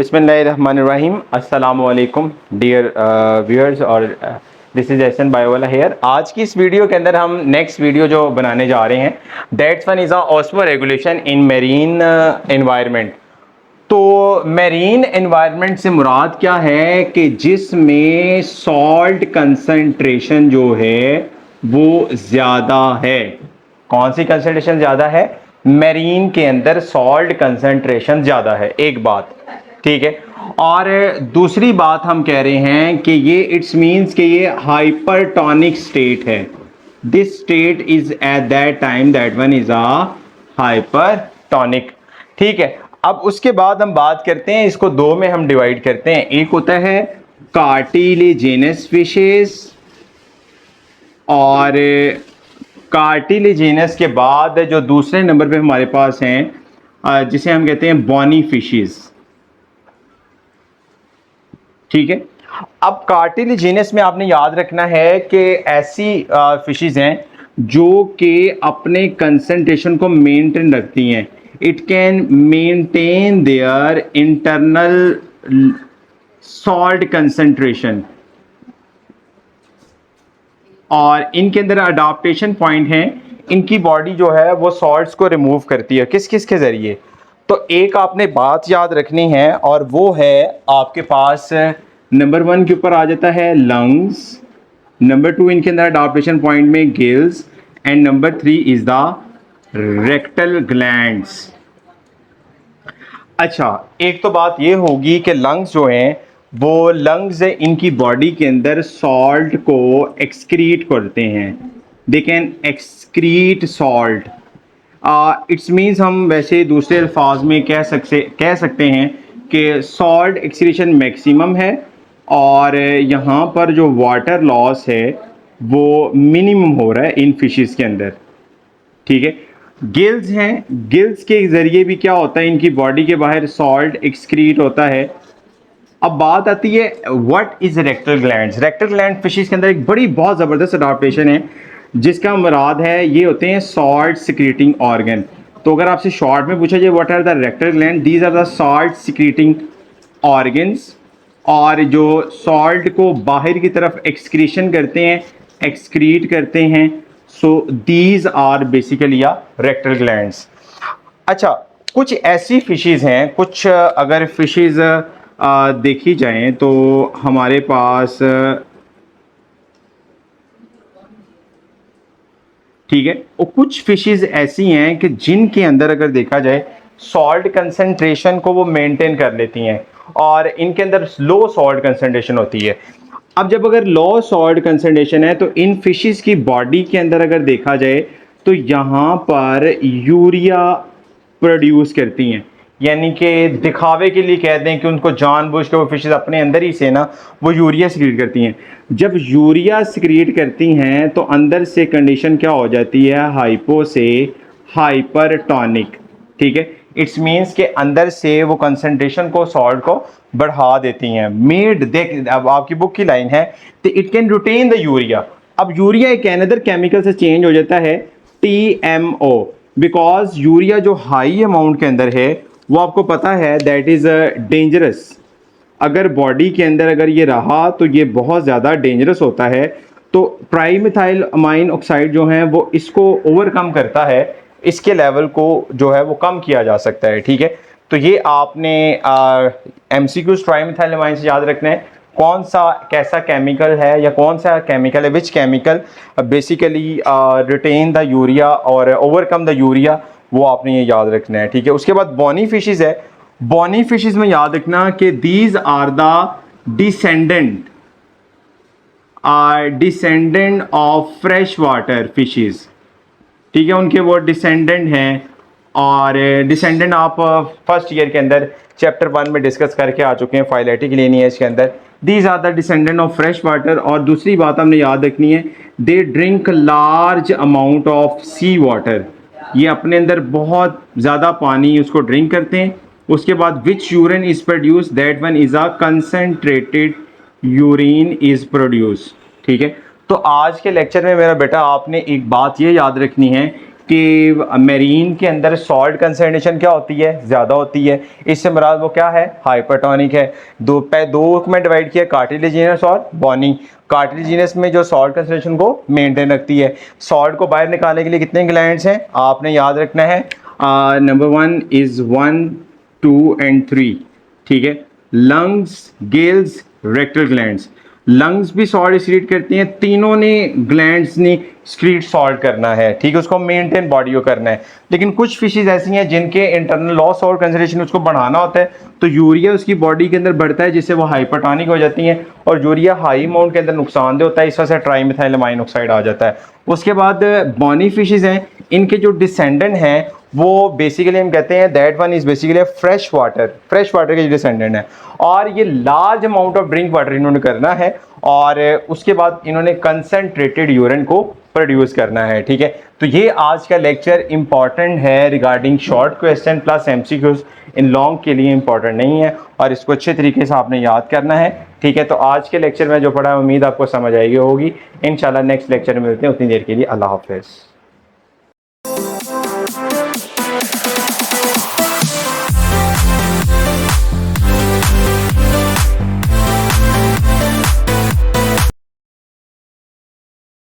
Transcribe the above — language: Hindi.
बिस्मिल्लाहिर्रहमानिर्रहीम। अस्सलामु अलैकुम डियर व्यूअर्स, और दिस इज़ एहसन बायोवाला हेयर। आज की इस वीडियो के अंदर हम नेक्स्ट वीडियो जो बनाने जा रहे हैं, that's one is osmo regulation in marine environment. तो मेरीन एनवायरनमेंट से मुराद क्या है कि जिसमें सॉल्ट कंसंट्रेशन जो है वो ज़्यादा है। कौन सी कंसंट्रेशन ज़्यादा है? मेरीन के अंदर सॉल्ट कंसंट्रेशन ज़्यादा है, एक बात, ठीक है। और दूसरी बात हम कह रहे हैं कि ये इट्स मीन्स कि ये हाइपरटोनिक स्टेट है। This state is at that time that one is a hypertonic, ठीक है। अब उसके बाद हम बात करते हैं, इसको दो में हम डिवाइड करते हैं। एक होता है कार्टिलेजिनस फिशेस, और कार्टिलेजिनस के बाद जो दूसरे नंबर पे हमारे पास हैं जिसे हम कहते हैं बॉनी फिशेस, ठीक है। अब कार्टिलेजिनस में आपने याद रखना है कि ऐसी फिशेस हैं जो कि अपने कंसंट्रेशन को मेंटेन रखती हैं। It can maintain their internal salt concentration, और इनके अंदर अडाप्टेशन पॉइंट हैं। इनकी बॉडी जो है वो सॉल्ट्स को रिमूव करती है। किस किस के ज़रिए? तो एक आपने बात याद रखनी है, और वो है आपके पास नंबर 1 के ऊपर आ जाता है लंग्स, नंबर 2 इनके अंदर अडाप्टेशन पॉइंट में gills, and number 3 is the rectal glands. अच्छा, एक तो बात ये होगी कि लंग्स जो हैं वो लंग्स इनकी बॉडी के अंदर सॉल्ट को एक्सक्रीट करते हैं। They can excrete salt. It's means हम वैसे दूसरे अल्फाज में कह सकते हैं कि सॉल्ट एक्सक्रीशन मैक्सिमम है, और यहाँ पर जो वाटर लॉस है वो मिनिमम हो रहा है इन फिशेस के अंदर, ठीक है। गिल्स हैं, गिल्स के ज़रिए भी क्या होता है, इनकी बॉडी के बाहर सॉल्ट एक्सक्रीट होता है। अब बात आती है what is rectal glands. Rectal gland fishes के अंदर एक बड़ी बहुत ज़बरदस्त अडाप्टेशन है, जिसका मुराद है ये होते हैं सॉल्ट सिक्रीटिंग ऑर्गन। तो अगर आपसे शॉर्ट में पूछा जाए what are the rectal gland, these are the salt secreting organs, और जो सॉल्ट को बाहर की तरफ एक्सक्रीशन करते हैं, एक्सक्रीट करते हैं। So these are basically a rectal glands. अच्छा, कुछ ऐसी फिशेस हैं, कुछ अगर फिशेस देखी जाएं तो हमारे पास, ठीक है, और कुछ फिशेस ऐसी हैं कि जिनके अंदर अगर देखा जाए सॉल्ट कंसंट्रेशन को वो मेंटेन कर लेती हैं, और इनके अंदर लो सॉल्ट कंसंट्रेशन होती है। अब जब अगर लो सॉल्ट कंसंट्रेशन है तो इन फिशेस की बॉडी के अंदर अगर देखा जाए तो यहाँ पर यूरिया प्रोड्यूस करती हैं, यानी कि दिखावे के लिए कह दें कि उनको जानबूझ के वो फिशेस अपने अंदर ही से ना वो यूरिया सिक्रीट करती हैं। जब यूरिया सिक्रीट करती हैं तो अंदर से कंडीशन क्या हो जाती है, हाइपो से हाइपरटोनिक, ठीक है। इट्स मीन्स के अंदर से वो कंसंट्रेशन को सॉल्ट को बढ़ा देती हैं। मेड देख, अब आपकी बुक की लाइन है तो it can retain the urea. अब यूरिया एक अनदर केमिकल से चेंज हो जाता है TMO, बिकॉज यूरिया जो हाई अमाउंट के अंदर है वो आपको पता है दैट इज डेंजरस। अगर बॉडी के अंदर अगर ये रहा तो ये बहुत ज़्यादा डेंजरस होता है। तो ट्राईमिथाइल अमाइन ऑक्साइड जो है वो इसको ओवरकम करता है, इसके लेवल को जो है वो कम किया जा सकता है, ठीक है। तो ये आपने MCQs ट्राईमिथाइल अमाइन से याद रखना है, कौन सा कैसा केमिकल है या कौन सा केमिकल है, which chemical basically retain the urea और ओवरकम द यूरिया, वो आपने ये याद रखना है, ठीक है। उसके बाद बॉनी फिशेस है। बॉनी फिशेस में याद रखना कि these are the descendant of fresh water fishes, ठीक है। उनके वो डिसेंडेंट हैं, और डिसेंडेंट आप फर्स्ट ईयर के अंदर चैप्टर 1 में डिस्कस करके आ चुके हैं फाइलेटिक लिनिएज के अंदर। These are the descendant of fresh water. और दूसरी बात हमने याद रखनी है, they drink large amount of sea water. ये अपने अंदर बहुत ज़्यादा पानी उसको ड्रिंक करते हैं। उसके बाद which urine is produce, that one is a concentrated urine is produce, ठीक है। तो आज के लेक्चर में मेरा बेटा आपने एक बात ये याद रखनी है कि मेरीन के अंदर सॉल्ट कंसंट्रेशन क्या होती है, ज़्यादा होती है। इससे मुराद वो क्या है, हाइपरटोनिक है। दो में डिवाइड किया, कार्टिलेजिनस और बॉनी। कार्टिलेजिनस में जो सॉल्ट कंसंट्रेशन को मेंटेन रखती है। सॉल्ट को बाहर निकालने के लिए कितने ग्लैंड्स हैं आपने याद रखना है, नंबर 1 इज़ 1 2 एंड 3, ठीक है। Lungs, gills, rectal glands. Lungs भी सॉल्ट एक्सक्रीट करती हैं, तीनों ने ग्लैंड्स ने एक्सक्रीट सॉल्ट करना है, ठीक है, उसको मेंटेन बॉडी को करना है। लेकिन कुछ फिशेज ऐसी हैं जिनके इंटरनल लॉ सॉल्ट कंसंट्रेशन उसको बढ़ाना होता है, तो यूरिया उसकी बॉडी के अंदर बढ़ता है जिससे वो हाइपरटोनिक हो जाती हैं, और यूरिया हाई अमाउंट के अंदर नुकसानदेह होता है, इस वजह से ट्राइमेथाइलमाइन ऑक्साइड आ जाता है। उसके बाद बॉनी फिशेज हैं, इनके जो डिसेंडेंट हैं वो बेसिकली हम कहते हैं that one is basically fresh water के डिसेंडेंट है, और ये large amount of drink water इन्होंने करना है, और उसके बाद इन्होंने कंसनट्रेटेड यूरिन को प्रोड्यूस करना है, ठीक है। तो ये आज का लेक्चर इंपॉर्टेंट है regarding short question plus MCQs, in long के लिए इंपॉर्टेंट नहीं है, और इसको अच्छे तरीके से आपने याद करना है, ठीक है। तो आज के लेक्चर में जो पढ़ा है उम्मीद आपको समझ आएगी होगी। इंशाल्लाह नेक्स्ट लेक्चर में मिलते हैं, उतनी देर के लिए अल्लाह हाफिज़।